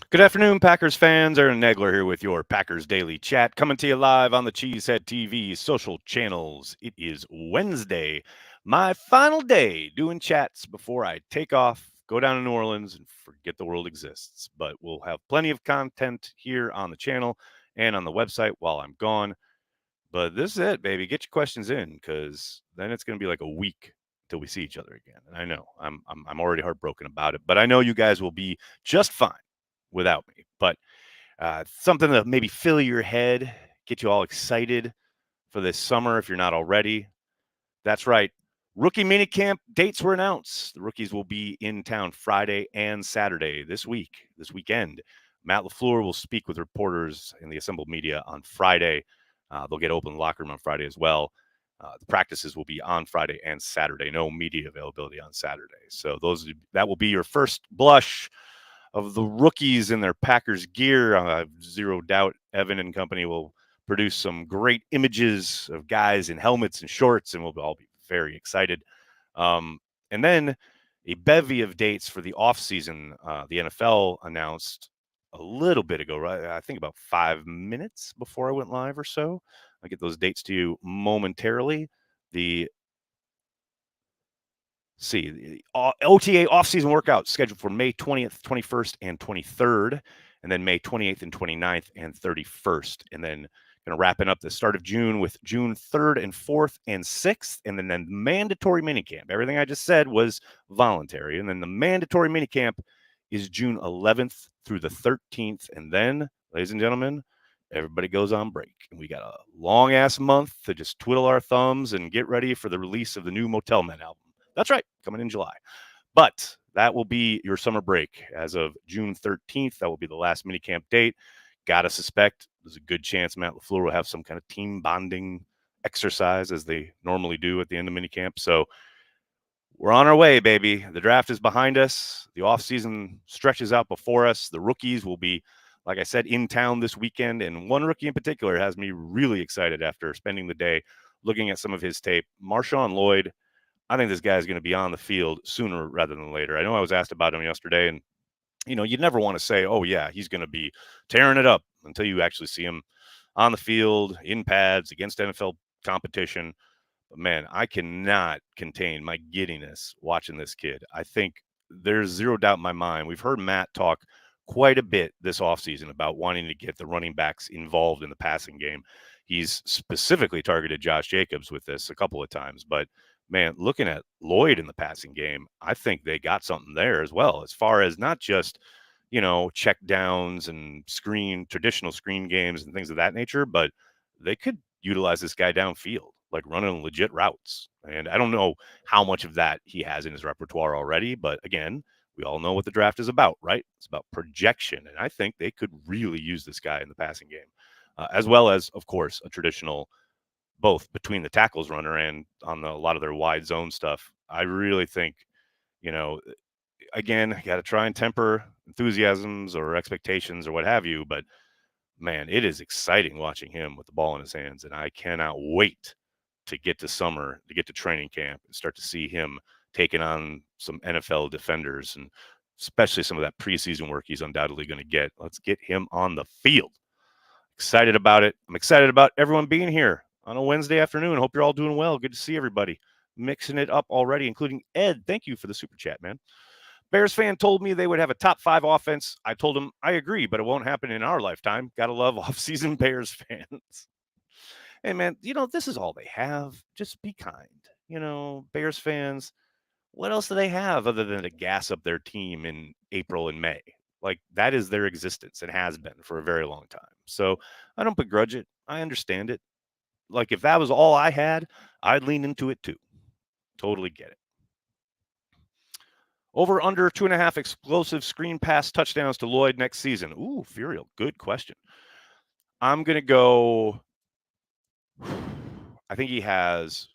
Good afternoon, Packers fans. Aaron Negler here with your Packers Daily Chat, coming to you live on the Cheesehead TV social channels. It is Wednesday, my final day doing chats before I take off, go down to New Orleans, and forget the world exists. But we'll have plenty of content here on the channel and on the website while I'm gone. But this is it, baby. Get your questions in, because then it's going to be like a week till we see each other again. And I know I'm already heartbroken about it, but I know you guys will be just fine without me. But something to maybe fill your head, get you all excited for this summer if you're not already. That's right. Rookie minicamp dates were announced. The rookies will be in town Friday and Saturday this weekend. Matt LaFleur will speak with reporters and the assembled media on Friday. They'll get open locker room on Friday as well. The practices will be on Friday and Saturday. No media availability on Saturday. So that will be your first blush of the rookies in their Packers gear. Zero doubt Evan and company will produce some great images of guys in helmets and shorts, and we'll all be very excited. And then a bevy of dates for the offseason. The NFL announced a little bit ago, right? I think about 5 minutes before I went live or so. I'll get those dates to you momentarily. The the OTA offseason workout scheduled for May 20th, 21st, and 23rd, and then May 28th and 29th and 31st. And then going to wrapping up the start of June with June 3rd and 4th and 6th, and then mandatory minicamp. Everything I just said was voluntary. And then the mandatory minicamp is June 11th through the 13th. And then, ladies and gentlemen, everybody goes on break. And we got a long ass month to just twiddle our thumbs and get ready for the release of the new Motel Men album. That's right, coming in July. But that will be your summer break as of June 13th. That will be the last minicamp date. Gotta suspect there's a good chance Matt LaFleur will have some kind of team bonding exercise as they normally do at the end of minicamp. So we're on our way, baby. The draft is behind us. The offseason stretches out before us. The rookies will be, like I said, in town this weekend. And one rookie in particular has me really excited after spending the day looking at some of his tape. MarShawn Lloyd. I think this guy is going to be on the field sooner rather than later. I know I was asked about him yesterday, and you never want to say, "Oh yeah, he's going to be tearing it up," until you actually see him on the field in pads against NFL competition. But man, I cannot contain my giddiness watching this kid. I think there's zero doubt in my mind. We've heard Matt talk quite a bit this offseason about wanting to get the running backs involved in the passing game. He's specifically targeted Josh Jacobs with this a couple of times, but man, looking at Lloyd in the passing game, I think they got something there as well, as far as not just, check downs and traditional screen games and things of that nature, but they could utilize this guy downfield, like running legit routes. And I don't know how much of that he has in his repertoire already, but again, we all know what the draft is about, right? It's about projection. And I think they could really use this guy in the passing game, as well as, of course, a traditional both between the tackles runner and on a lot of their wide zone stuff. I really think, you know, again, got to try and temper enthusiasms or expectations or what have you. But man, it is exciting watching him with the ball in his hands. And I cannot wait to get to summer, to get to training camp and start to see him taking on some NFL defenders and especially some of that preseason work he's undoubtedly going to get. Let's get him on the field. Excited about it. I'm excited about everyone being here on a Wednesday afternoon. Hope you're all doing well. Good to see everybody mixing it up already, including Ed. Thank you for the super chat, man. Bears fan told me they would have a top 5 offense. I told him I agree, but it won't happen in our lifetime. Gotta love offseason Bears fans. Hey, man, this is all they have. Just be kind. Bears fans, what else do they have other than to gas up their team in April and May? Like, that is their existence and has been for a very long time. So I don't begrudge it. I understand it. Like, if that was all I had, I'd lean into it too. Totally get it. Over under 2.5 explosive screen pass touchdowns to Lloyd next season. Ooh, Furiel, good question. I'm going to go. I think he has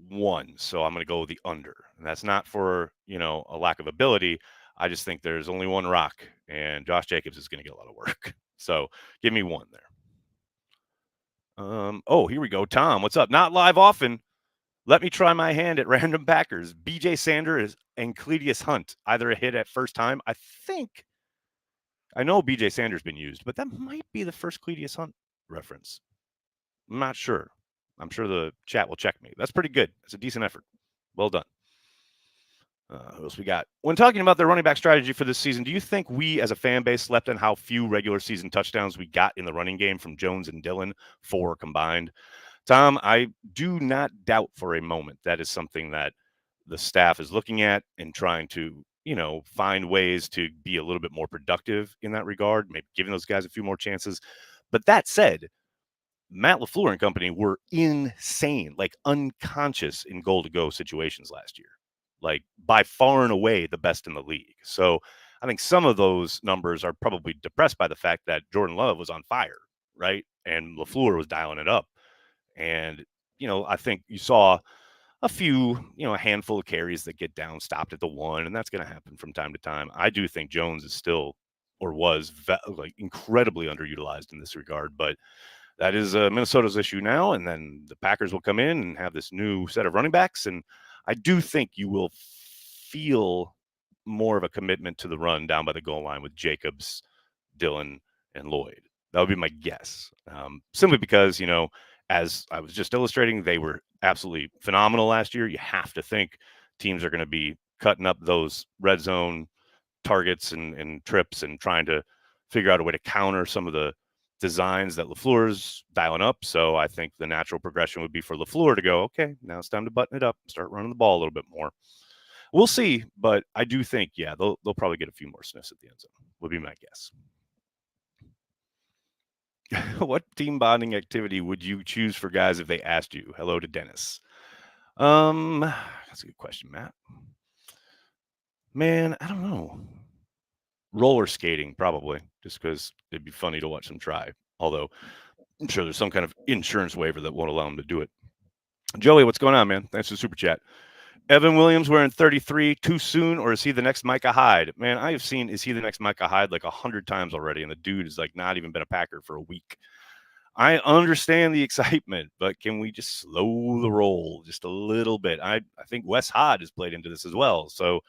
one, so I'm going to go with the under. And that's not for, a lack of ability. I just think there's only one rock, and Josh Jacobs is going to get a lot of work. So give me one there. Oh, here we go. Tom, what's up? Not live often. Let me try my hand at random Packers. BJ Sanders and Cledius Hunt, either a hit at first time. I think I know BJ Sanders been used, but that might be the first Cledius Hunt reference. I'm not sure. I'm sure the chat will check me. That's pretty good. That's a decent effort. Well done. Who else we got? When talking about their running back strategy for this season, do you think we as a fan base slept on how few regular season touchdowns we got in the running game from Jones and Dillon, 4 combined? Tom, I do not doubt for a moment that is something that the staff is looking at and trying to, find ways to be a little bit more productive in that regard, maybe giving those guys a few more chances. But that said, Matt LaFleur and company were insane, like unconscious in goal to go situations last year, like by far and away the best in the league. So I think some of those numbers are probably depressed by the fact that Jordan Love was on fire, right? And LaFleur was dialing it up. And, I think you saw a few, a handful of carries that get down, stopped at the 1, and that's going to happen from time to time. I do think Jones is still or was like incredibly underutilized in this regard, but that is Minnesota's issue now. And then the Packers will come in and have this new set of running backs. And I do think you will feel more of a commitment to the run down by the goal line with Jacobs, Dillon, and Lloyd. That would be my guess. Simply because, as I was just illustrating, they were absolutely phenomenal last year. You have to think teams are going to be cutting up those red zone targets and trips and trying to figure out a way to counter some of the designs that LaFleur's dialing up. So I think the natural progression would be for LaFleur to go, okay, now it's time to button it up, start running the ball a little bit more. We'll see, but I do think, yeah, they'll probably get a few more sniffs at the end zone, would be my guess. What team bonding activity would you choose for guys if they asked you? Hello to Dennis. That's a good question, Matt. Man, I don't know. Roller skating, probably, just because it'd be funny to watch them try. Although I'm sure there's some kind of insurance waiver that won't allow them to do it. Joey, what's going on, man? Thanks for the super chat. Evan Williams wearing 33 too soon, or is he the next Micah Hyde? Man, I have seen is he the next Micah Hyde like 100 times already, and the dude is like not even been a Packer for a week. I understand the excitement, but can we just slow the roll just a little bit? I think Wes Hod has played into this as well. So,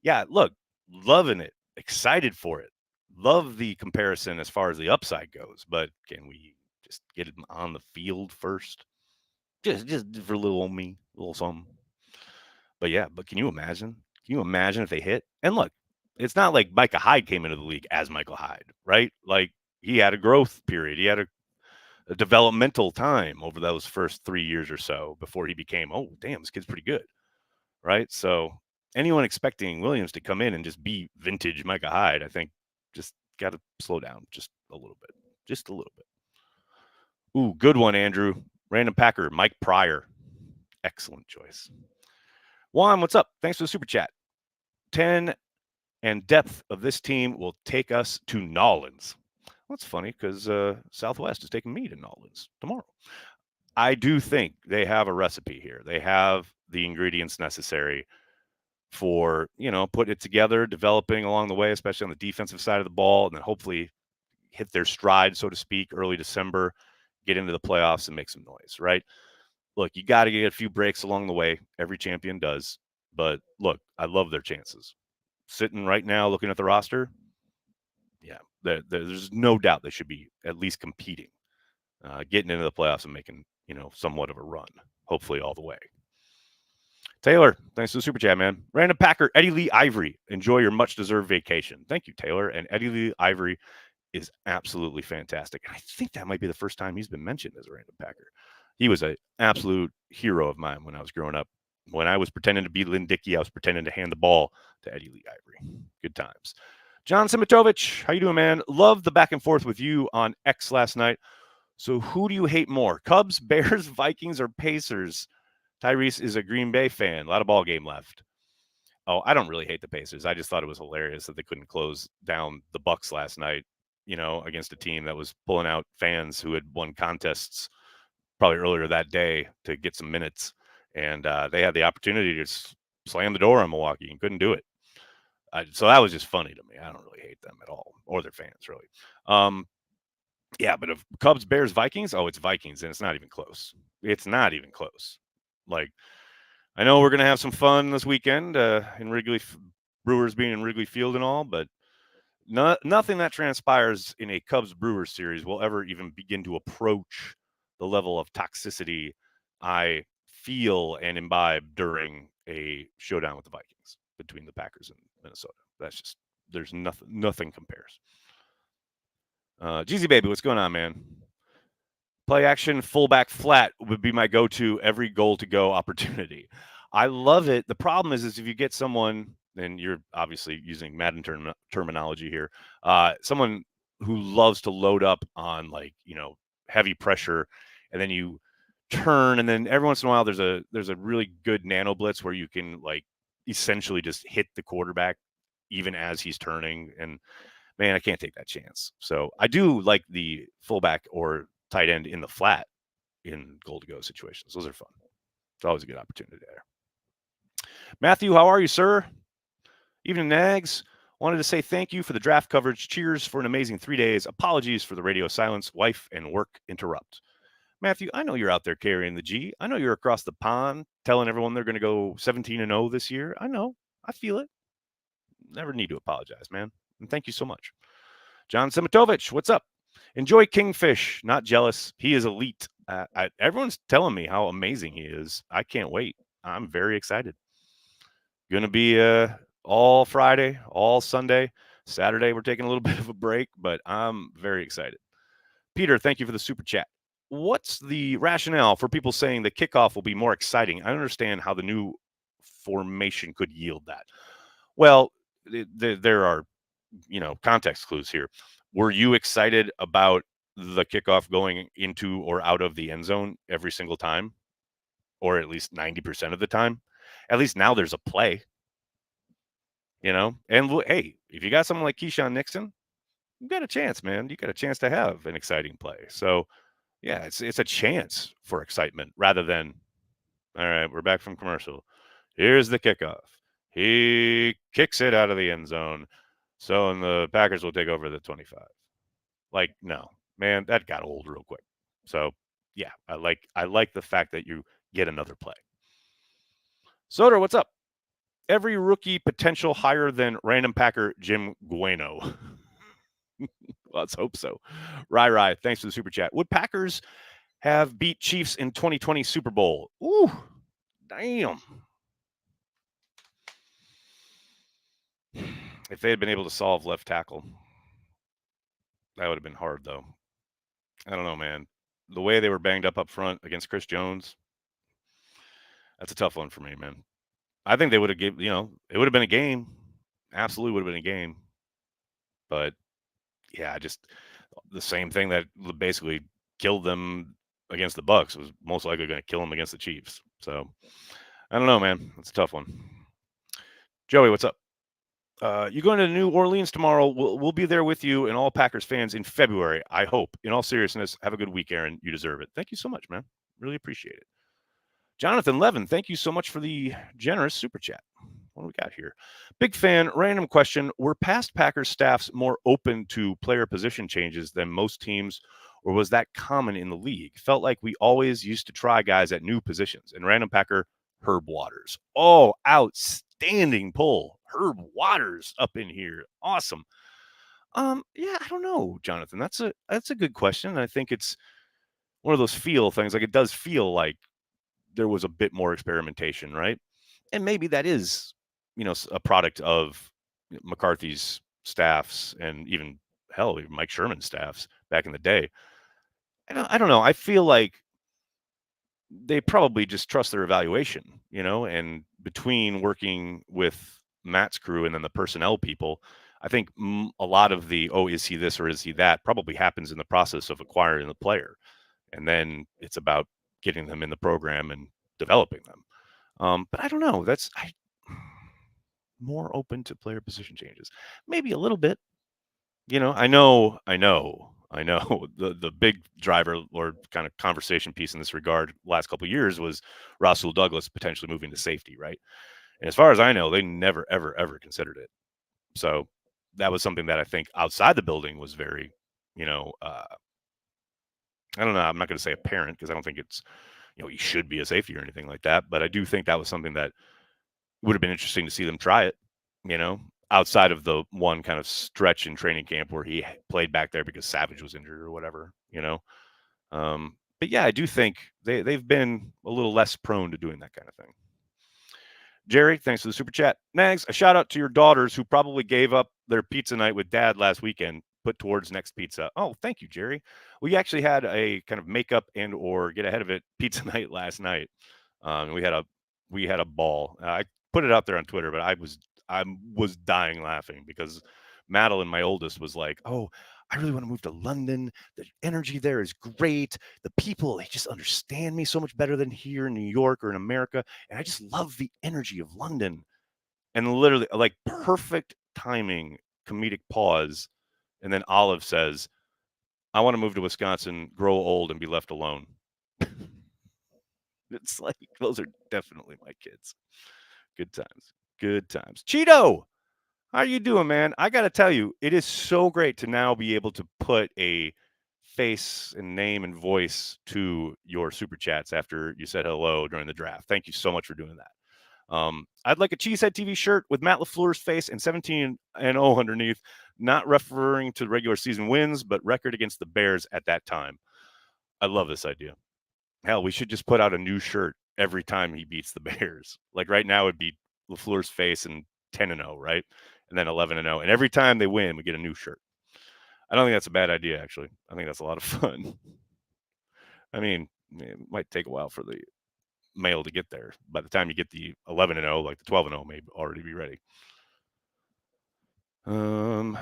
yeah, look, loving it, excited for it. Love the comparison as far as the upside goes, but can we just get him on the field first? Just for little old me, a little something. But yeah, but can you imagine? Can you imagine if they hit? And look, it's not like Micah Hyde came into the league as Michael Hyde, right? Like he had a growth period. He had a developmental time over those first 3 years or so before he became, oh, damn, this kid's pretty good, right? So anyone expecting Williams to come in and just be vintage Micah Hyde, I think just got to slow down just a little bit. Just a little bit. Ooh, good one, Andrew. Random Packer, Mike Pryor. Excellent choice. Juan, what's up? Thanks for the super chat. 10 and depth of this team will take us to Nolans. That's funny because Southwest is taking me to Nolans tomorrow. I do think they have a recipe here. They have the ingredients necessary for, putting it together, developing along the way, especially on the defensive side of the ball, and then hopefully hit their stride, so to speak, early December, get into the playoffs and make some noise, right? Look, you got to get a few breaks along the way. Every champion does. But look, I love their chances. Sitting right now looking at the roster, yeah, there's no doubt they should be at least competing, getting into the playoffs and making, somewhat of a run, hopefully all the way. Taylor, thanks for the super chat, man. Random Packer, Eddie Lee Ivory. Enjoy your much-deserved vacation. Thank you, Taylor. And Eddie Lee Ivory is absolutely fantastic. And I think that might be the first time he's been mentioned as a random Packer. He was an absolute hero of mine when I was growing up. When I was pretending to be Lynn Dickey, I was pretending to hand the ball to Eddie Lee Ivory. Good times. John Simitovich, how you doing, man? Love the back and forth with you on X last night. So who do you hate more, Cubs, Bears, Vikings, or Pacers? Tyrese is a Green Bay fan. A lot of ball game left. Oh, I don't really hate the Pacers. I just thought it was hilarious that they couldn't close down the Bucks last night, against a team that was pulling out fans who had won contests probably earlier that day to get some minutes. And they had the opportunity to slam the door on Milwaukee and couldn't do it. So that was just funny to me. I don't really hate them at all, or their fans, really. Yeah, but if Cubs, Bears, Vikings, it's Vikings, and it's not even close. It's not even close. Like, I know we're going to have some fun this weekend in Brewers being in Wrigley Field and all, but Nothing that transpires in a Cubs Brewers series will ever even begin to approach the level of toxicity I feel and imbibe during a showdown with the Vikings between the Packers and Minnesota. That's just, there's nothing compares. Jeezy Baby, what's going on, man? Play action, fullback flat would be my go-to every goal to go opportunity. I love it. The problem is if you get someone, and you're obviously using Madden terminology here, someone who loves to load up on heavy pressure, and then you turn, and then every once in a while there's a really good nano blitz where you can essentially just hit the quarterback even as he's turning, and man, I can't take that chance. So I do like the fullback or tight end in the flat in goal to go situations. Those are fun. It's always a good opportunity there. Matthew, how are you, sir? Evening, Nags. Wanted to say thank you for the draft coverage. Cheers for an amazing 3 days. Apologies for the radio silence. Wife and work interrupt. Matthew, I know you're out there carrying the G. I know you're across the pond telling everyone they're going to go 17-0 this year. I know. I feel it. Never need to apologize, man. And thank you so much. John Simitovich, what's up? Enjoy Kingfish. Not jealous. He is elite. Everyone's telling me how amazing he is. I can't wait. I'm very excited. Going to be all Friday, all Sunday. Saturday, we're taking a little bit of a break, but I'm very excited. Peter, thank you for the super chat. What's the rationale for people saying the kickoff will be more exciting? I understand how the new formation could yield that. Well, there are context clues here. Were you excited about the kickoff going into or out of the end zone every single time, or at least 90% of the time? At least now there's a play, and hey, if you got someone like Keyshawn Nixon, you got a chance, man. You got a chance to have an exciting play. So yeah, it's a chance for excitement rather than, all right, we're back from commercial. Here's the kickoff. He kicks it out of the end zone. So, and the Packers will take over the 25. No, man, that got old real quick. So, yeah, I like the fact that you get another play. Soder, what's up? Every rookie potential higher than random Packer Jim Gueno. Let's hope so. Rai, thanks for the super chat. Would Packers have beat Chiefs in 2020 Super Bowl? Ooh, damn. If they had been able to solve left tackle, that would have been hard, though. I don't know, man. The way they were banged up front against Chris Jones, that's a tough one for me, man. I think they would have it would have been a game. Absolutely would have been a game. But yeah, just the same thing that basically killed them against the Bucs was most likely going to kill them against the Chiefs. So I don't know, man. It's a tough one. Joey, what's up? You going to New Orleans tomorrow? We'll be there with you and all Packers fans in February, I hope. In all seriousness, have a good week, Aaron. You deserve it. Thank you so much, man. Really appreciate it. Jonathan Levin, thank you so much for the generous super chat. What do we got here? Big fan, random question. Were past Packers staffs more open to player position changes than most teams, or was that common in the league? Felt like we always used to try guys at new positions. And random Packer, Herb Waters. Oh, outstanding pull. Herb Waters up in here. Awesome. Yeah, I don't know, Jonathan. That's a good question. I think it's one of those feel things. It does feel like there was a bit more experimentation, right? And maybe that is, a product of McCarthy's staffs and even hell, even Mike Sherman's staffs back in the day. I don't know. I feel like they probably just trust their evaluation, and between working with Matt's crew and then the personnel people, I think a lot of the, is he this or is he that, probably happens in the process of acquiring the player. And then it's about getting them in the program and developing them. But I don't know. More open to player position changes. Maybe a little bit. I know the big driver or kind of conversation piece in this regard last couple of years was Rasul Douglas potentially moving to safety, right? And as far as I know, they never, ever, ever considered it. So that was something that I think outside the building was very, I don't know. I'm not going to say apparent because I don't think it's, he should be a safety or anything like that. But I do think that was something that would have been interesting to see them try it. outside of the one kind of stretch in training camp where he played back there because Savage was injured or whatever, But yeah, I do think they've been a little less prone to doing that kind of thing. Jerry, thanks for the super chat. Nags, a shout out to your daughters who probably gave up their pizza night with dad last weekend, put towards next pizza. Oh, thank you, Jerry. We actually had a kind of make up and or get ahead of it pizza night last night. We had a ball. I put it out there on Twitter, but I was dying laughing because Madeline, my oldest, was like, "Oh, I really want to move to London. The energy there is great. The people, they just understand me so much better than here in New York or in America. And I just love the energy of London." And literally, like, perfect timing, comedic pause. And then Olive says, "I want to move to Wisconsin, grow old, and be left alone." It's like, those are definitely my kids. Good times. Good times. Cheeto, how you doing, man? I got to tell you, it is so great to now be able to put a face and name and voice to your super chats after you said hello during the draft. Thank you so much for doing that. I'd like a Cheesehead TV shirt with Matt LaFleur's face and 17-0 underneath, not referring to regular season wins, but record against the Bears at that time. I love this idea. Hell, we should just put out a new shirt every time he beats the Bears. Like right now, it'd be LaFleur's face and 10-0, right? And then 11-0. And every time they win, we get a new shirt. I don't think that's a bad idea, actually. I think that's a lot of fun. I mean, it might take a while for the mail to get there. By the time you get the 11-0, like the 12-0 may already be ready. What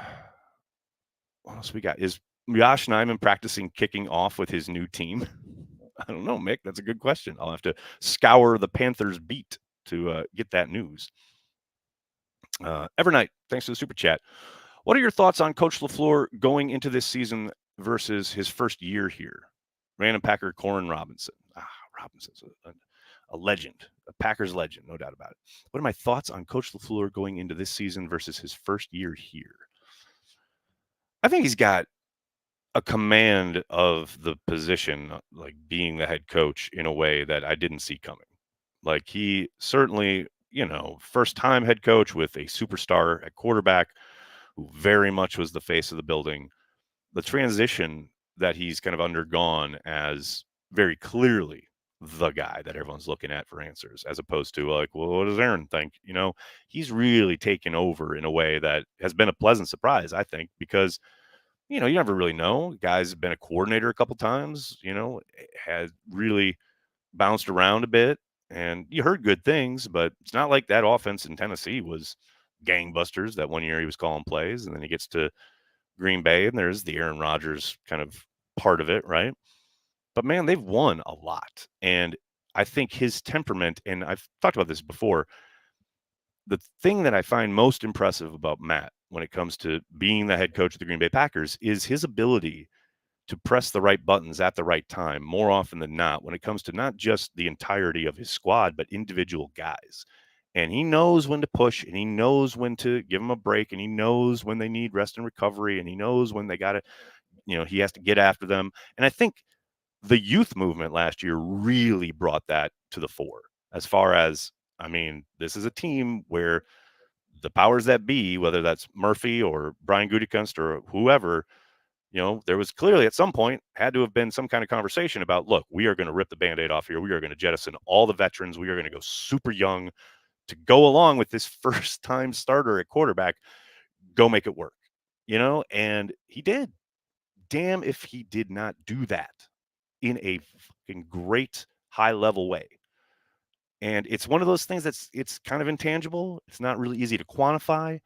else we got? Is Josh Neiman practicing kicking off with his new team? I don't know, Mick. That's a good question. I'll have to scour the Panthers beat to get that news. Evernight, thanks for the super chat. What are your thoughts on Coach LaFleur going into this season versus his first year here? Random Packer Corin Robinson. Robinson's a legend, a Packers legend, no doubt about it. What are my thoughts on Coach LaFleur going into this season versus his first year here? I think he's got a command of the position, like being the head coach, in a way that I didn't see coming. Like, he certainly, first time head coach with a superstar at quarterback who very much was the face of the building. The transition that he's kind of undergone as very clearly the guy that everyone's looking at for answers, as opposed to like, well, what does Aaron think? He's really taken over in a way that has been a pleasant surprise, I think, because you never really know. The guy's been a coordinator a couple times, had really bounced around a bit, and you heard good things, but it's not like that offense in Tennessee was gangbusters that one year he was calling plays, and then he gets to Green Bay, and there's the Aaron Rodgers kind of part of it, right? But man, they've won a lot. And I think his temperament, and I've talked about this before, the thing that I find most impressive about Matt when it comes to being the head coach of the Green Bay Packers is his ability to press the right buttons at the right time more often than not when it comes to not just the entirety of his squad, but individual guys. And he knows when to push, and he knows when to give them a break, and he knows when they need rest and recovery, and he knows when they got to, he has to get after them. And I think the youth movement last year really brought that to the fore. As far as, I mean, this is a team where the powers that be, whether that's Murphy or Brian Gutekunst or whoever, there was clearly at some point had to have been some kind of conversation about, look, we are going to rip the Band-Aid off here. We are going to jettison all the veterans. We are going to go super young to go along with this first time starter at quarterback. Go make it work, and he did. Damn if he did not do that in a fucking great high level way. And it's one of those things it's kind of intangible. It's not really easy to quantify,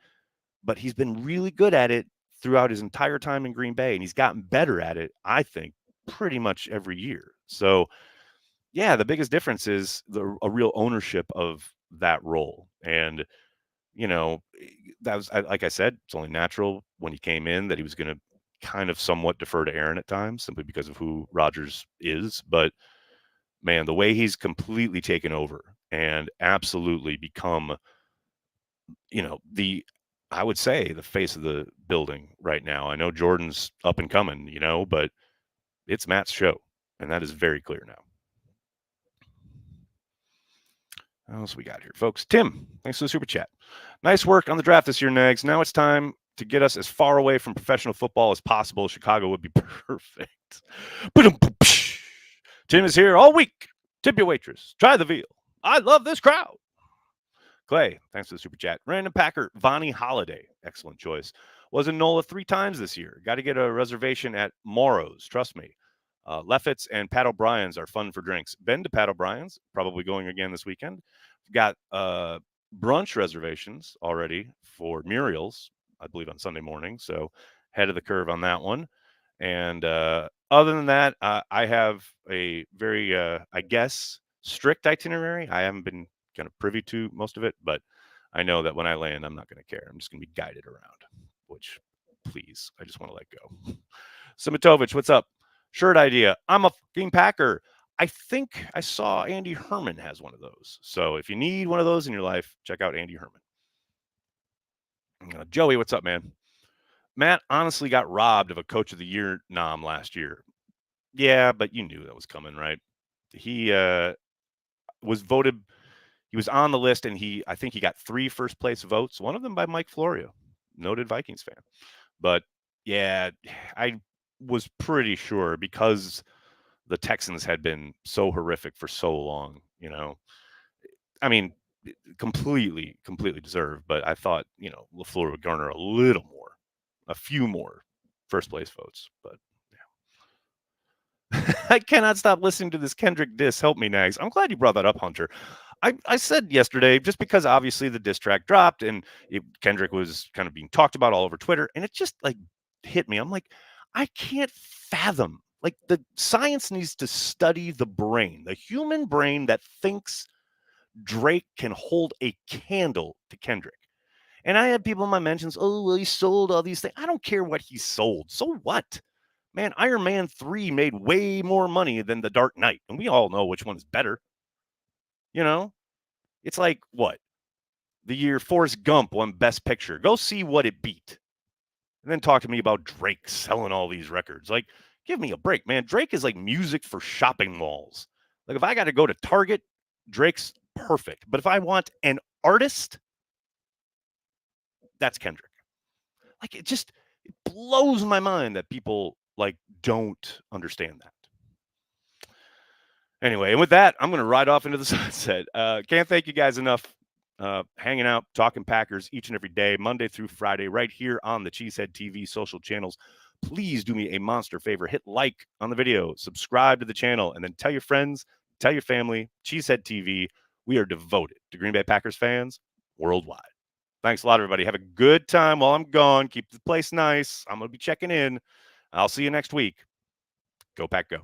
but he's been really good at it throughout his entire time in Green Bay, and he's gotten better at it, I think, pretty much every year. So, yeah, the biggest difference is a real ownership of that role. And, that was, like I said, it's only natural when he came in that he was going to kind of somewhat defer to Aaron at times simply because of who Rodgers is. But, man, the way he's completely taken over and absolutely become, I would say the face of the building right now. I know Jordan's up and coming, but it's Matt's show, and that is very clear now. What else we got here, folks? Tim, thanks for the super chat. Nice work on the draft this year, Nags. Now it's time to get us as far away from professional football as possible. Chicago would be perfect. Tim is here all week. Tip your waitress. Try the veal. I love this crowd. Clay, thanks for the super chat. Random Packer, Vonnie Holiday. Excellent choice. Was in NOLA 3 times this year. Got to get a reservation at Morrow's. Trust me. Leffitts and Pat O'Brien's are fun for drinks. Been to Pat O'Brien's. Probably going again this weekend. Got brunch reservations already for Muriel's, I believe, on Sunday morning. So head of the curve on that one. And other than that, I have a very, I guess, strict itinerary. I haven't been kind of privy to most of it, but I know that when I land, I'm not going to care. I'm just going to be guided around, which, please, I just want to let go. Simitovich, what's up? Shirt idea. I'm a fucking Packer. I think I saw Andy Herman has one of those. So if you need one of those in your life, check out Andy Herman. Joey, what's up, man? Matt honestly got robbed of a Coach of the Year nom last year. Yeah, but you knew that was coming, right? He was voted. He was on the list, and I think he got 3 first place votes. One of them by Mike Florio, noted Vikings fan. But yeah, I was pretty sure because the Texans had been so horrific for so long. I mean, completely deserved. But I thought LaFleur would garner a few more first place votes. But I cannot stop listening to this Kendrick diss. Help me, Nags. I'm glad you brought that up, Hunter. I said yesterday, just because obviously the diss track dropped and Kendrick was kind of being talked about all over Twitter, and it just like hit me. I'm like, I can't fathom. Like, the science needs to study the brain, the human brain that thinks Drake can hold a candle to Kendrick. And I had people in my mentions, oh, well, he sold all these things. I don't care what he sold. So what? Man, Iron Man 3 made way more money than The Dark Knight. And we all know which one is better. It's like, what? The year Forrest Gump won Best Picture. Go see what it beat. And then talk to me about Drake selling all these records. Like, give me a break, man. Drake is like music for shopping malls. Like, if I got to go to Target, Drake's perfect. But if I want an artist, that's Kendrick. Like, it blows my mind that people like don't understand that. Anyway, and with that, I'm going to ride off into the sunset. Can't thank you guys enough hanging out, talking Packers each and every day, Monday through Friday, right here on the Cheesehead TV social channels. Please do me a monster favor. Hit like on the video, subscribe to the channel, and then tell your friends, tell your family, Cheesehead TV. We are devoted to Green Bay Packers fans worldwide. Thanks a lot, everybody. Have a good time while I'm gone. Keep the place nice. I'm going to be checking in. I'll see you next week. Go Pack Go.